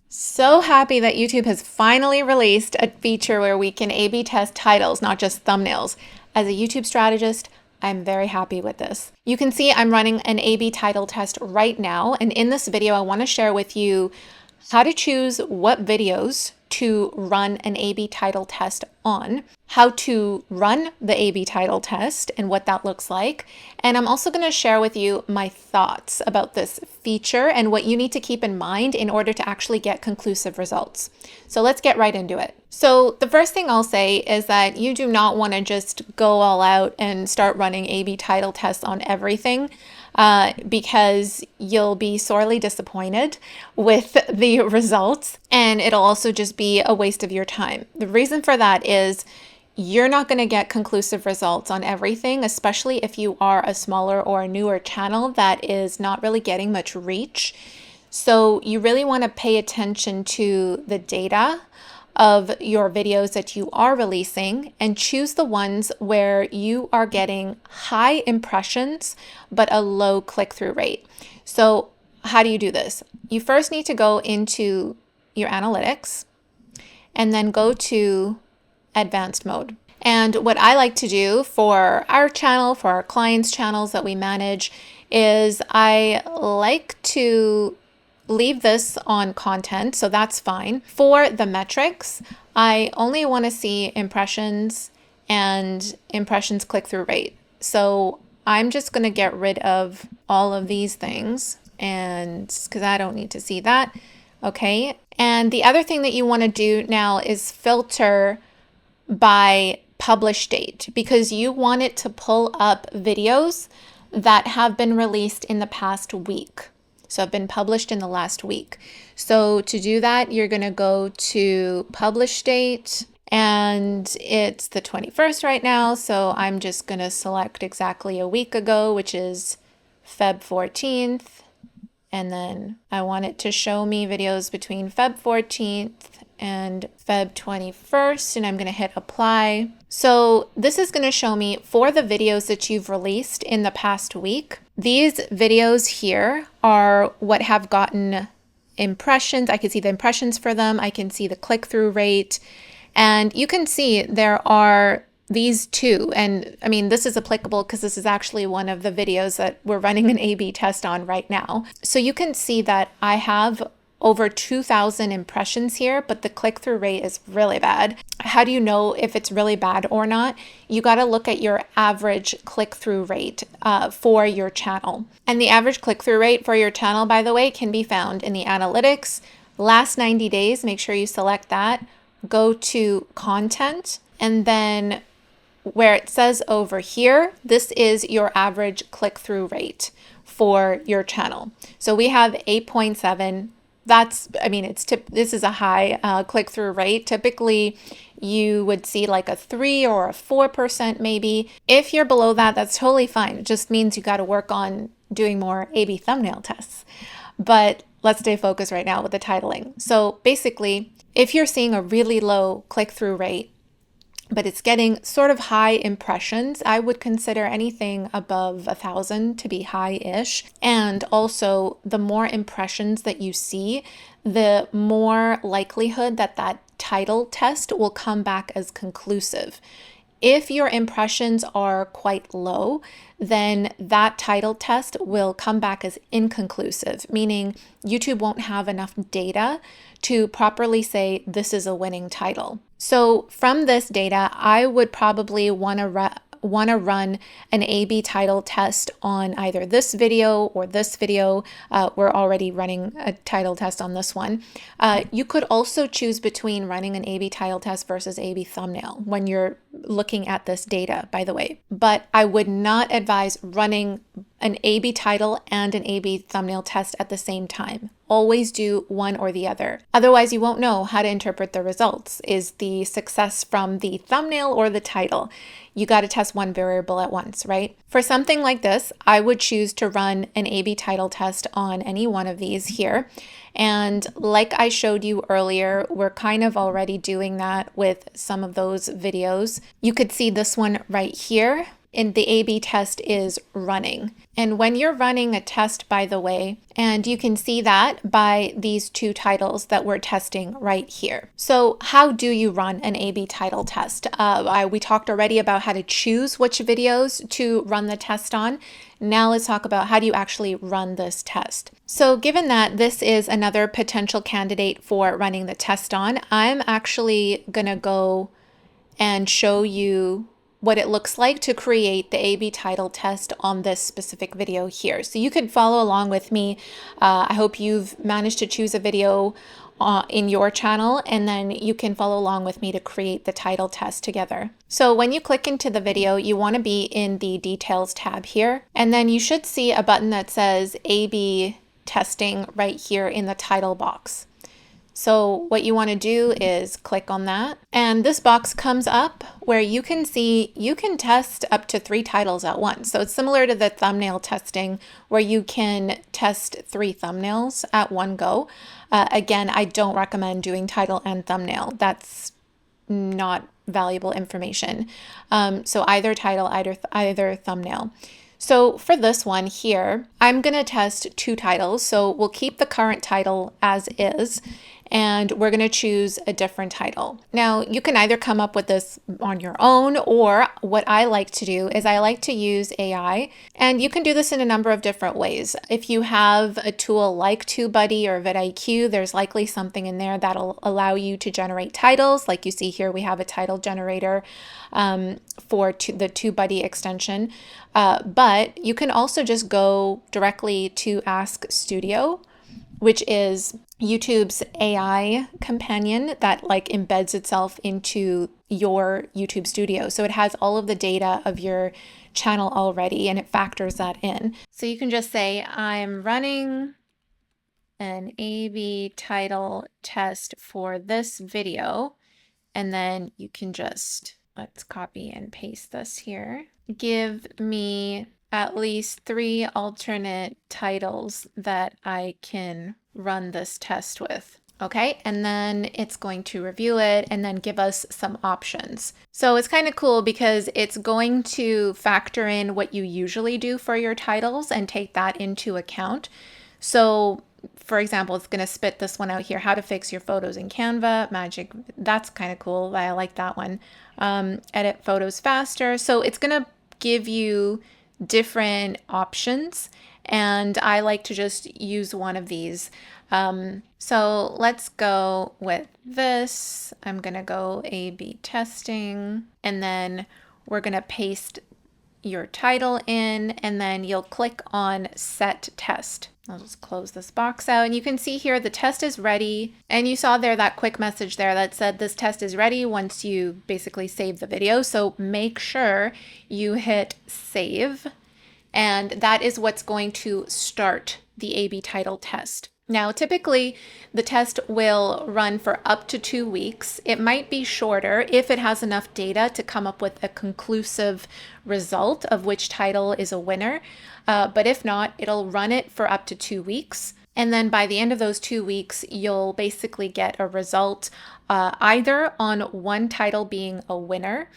So happy that YouTube has finally released a feature where we can A/B test titles, not just thumbnails. As a YouTube strategist, I'm very happy with this. You can see I'm running an A/B title test right now, and in this video, I want to share with you how to choose what videos to run an A/B title test on, how to run the A/B title test and what that looks like. And I'm also going to share with you my thoughts about this feature and what you need to keep in mind in order to actually get conclusive results. So let's get right into it. So the first thing I'll say is that you do not want to just go all out and start running A/B title tests on everything. Because you'll be sorely disappointed with the results, and it'll also just be a waste of your time. The reason for that is you're not going to get conclusive results on everything, especially if you are a smaller or a newer channel that is not really getting much reach. So you really want to pay attention to the data of your videos that you are releasing and choose the ones where you are getting high impressions but a low click-through rate. So how do you do this? You first need to go into your analytics and then go to advanced mode. And what I like to do for our channel, for our clients' channels that we manage, is I like to leave this on content, so that's fine. For the metrics, I only want to see impressions and impressions click-through rate. So I'm just going to get rid of all of these things, and because I don't need to see that. Okay. And the other thing that you want to do now is filter by publish date, because you want it to pull up videos that have been released in the past week. So have been published in the last week. So to do that, you're going to go to publish date, and it's the 21st right now. So I'm just going to select exactly a week ago, which is Feb 14th. And then I want it to show me videos between Feb 14th and Feb 21st, and I'm going to hit apply. So this is going to show me for the videos that you've released in the past week. These videos here are what have gotten impressions. I can see the impressions for them. I can see the click-through rate, and you can see there are these two. And I mean, this is applicable because this is actually one of the videos that we're running an A/B test on right now. So you can see that I have over 2,000 impressions here, but the click-through rate is really bad. How do you know if it's really bad or not? You got to look at your average click-through rate for your channel. And the average click-through rate for your channel, by the way, can be found in the analytics. Last 90 days, make sure you select that. Go to content, and then where it says over here, this is your average click-through rate for your channel. So we have 8.7. That's, I mean, this is a high click-through rate. Typically, you would see like a 3 or a 4% maybe. If you're below that, that's totally fine. It just means you got to work on doing more A/B thumbnail tests. But let's stay focused right now with the titling. So basically, if you're seeing a really low click-through rate, but it's getting sort of high impressions, I would consider anything above 1,000 to be high-ish. And also, the more impressions that you see, the more likelihood that that title test will come back as conclusive. If your impressions are quite low, then that title test will come back as inconclusive, meaning YouTube won't have enough data to properly say this is a winning title. So from this data, I would probably want to run an A/B title test on either this video or this video. We're already running a title test on this one. You could also choose between running an A/B title test versus A/B thumbnail when you're looking at this data, by the way. But I would not advise running an A/B title and an A/B thumbnail test at the same time. Always do one or the other. Otherwise, you won't know how to interpret the results. Is the success from the thumbnail or the title? You got to test one variable at once, right? For something like this, I would choose to run an A/B title test on any one of these here. And like I showed you earlier, we're kind of already doing that with some of those videos. You could see this one right here. and the A/B test is running. And when you're running a test, by the way, and you can see that by these two titles that we're testing right here. So how do you run an A/B title test? We talked already about how to choose which videos to run the test on. Now let's talk about how do you actually run this test. So given that this is another potential candidate for running the test on, I'm actually gonna go and show you what it looks like to create the A/B title test on this specific video here. So you could follow along with me. I hope you've managed to choose a video in your channel, and then you can follow along with me to create the title test together. So when you click into the video, you want to be in the details tab here, and then you should see a button that says A/B testing right here in the title box. So what you want to do is click on that, and this box comes up where you can see you can test up to 3 titles at once. So it's similar to the thumbnail testing where you can test 3 thumbnails at one go. Again, I don't recommend doing title and thumbnail. That's not valuable information. So either title, either thumbnail. So for this one here, I'm going to test 2 titles. So we'll keep the current title as is, and we're going to choose a different title. Now, you can either come up with this on your own, or what I like to do is I like to use AI, and you can do this in a number of different ways. If you have a tool like TubeBuddy or vidIQ, there's likely something in there that'll allow you to generate titles. Like you see here, we have a title generator for the TubeBuddy extension. But you can also just go directly to Ask Studio, which is YouTube's AI companion that like embeds itself into your YouTube studio. So it has all of the data of your channel already, and it factors that in. So you can just say, I'm running an A/B title test for this video, and then you can just, let's copy and paste this here. Give me at least 3 alternate titles that I can run this test with. Okay, and then it's going to review it and then give us some options. So it's kind of cool because it's going to factor in what you usually do for your titles and take that into account. So for example, it's going to spit this one out here, how to fix your photos in Canva, magic. That's kind of cool. I like that one. Edit photos faster. So it's going to give you different options, and I like to just use one of these. So let's go with this. I'm going to go A/B testing, and then we're going to paste your title in, and then you'll click on set test. I'll just close this box out, and you can see here the test is ready, and you saw there that quick message there that said this test is ready once you basically save the video. So make sure you hit save, and that is what's going to start the A/B title test. Now, typically the test will run for up to 2 weeks. It might be shorter if it has enough data to come up with a conclusive result of which title is a winner. But if not, it'll run it for up to 2 weeks. And then by the end of those 2 weeks, you'll basically get a result either on one title being a winner,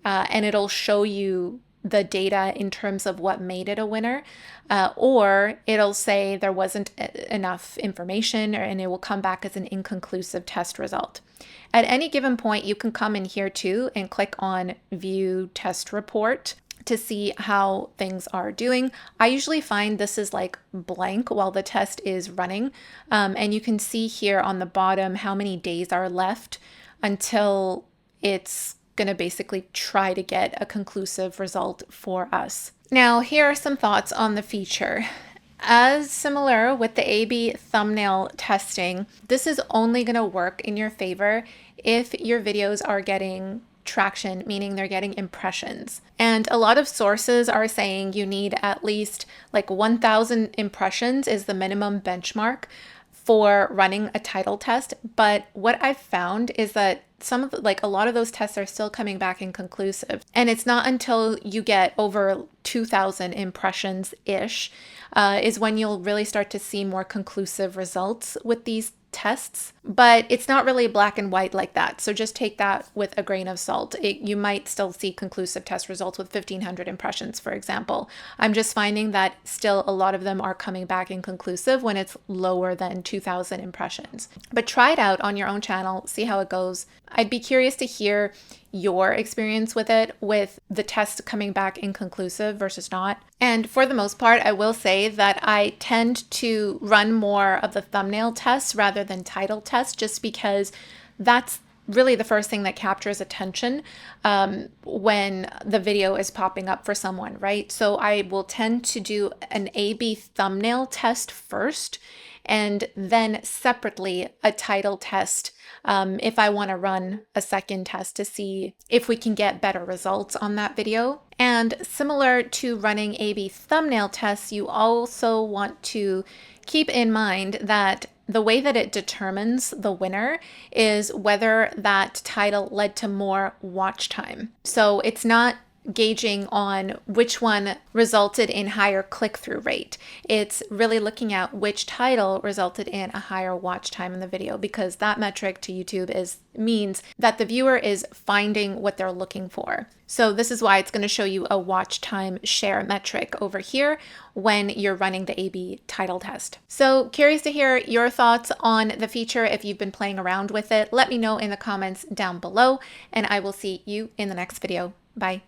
and it'll show you the data in terms of what made it a winner, or it'll say there wasn't enough information, and it will come back as an inconclusive test result. At any given point, you can come in here too and click on View Test Report to see how things are doing. I usually find this is like blank while the test is running, and you can see here on the bottom how many days are left until it's going to basically try to get a conclusive result for us. Now, here are some thoughts on the feature. As similar with the A/B thumbnail testing, this is only going to work in your favor if your videos are getting traction, meaning they're getting impressions. And a lot of sources are saying you need at least like 1,000 impressions is the minimum benchmark for running a title test. But what I've found is that a lot of those tests are still coming back inconclusive. And it's not until you get over 2,000 impressions-ish is when you'll really start to see more conclusive results with these tests, but it's not really black and white like that. So just take that with a grain of salt. You might still see conclusive test results with 1,500 impressions, for example. I'm just finding that still a lot of them are coming back inconclusive when it's lower than 2,000 impressions. But try it out on your own channel, see how it goes. I'd be curious to hear your experience with it, with the test coming back inconclusive versus not. And for the most part, I will say that I tend to run more of the thumbnail tests rather than title tests, just because that's really the first thing that captures attention when the video is popping up for someone, right? So I will tend to do an A/B thumbnail test first, and then separately a title test if I want to run a second test to see if we can get better results on that video. And similar to running A/B thumbnail tests, you also want to keep in mind that the way that it determines the winner is whether that title led to more watch time. So it's not gauging on which one resulted in higher click-through rate. It's really looking at which title resulted in a higher watch time in the video, because that metric to YouTube means that the viewer is finding what they're looking for. So this is why it's going to show you a watch time share metric over here when you're running the A/B title test. So curious to hear your thoughts on the feature. If you've been playing around with it, let me know in the comments down below, and I will see you in the next video. Bye.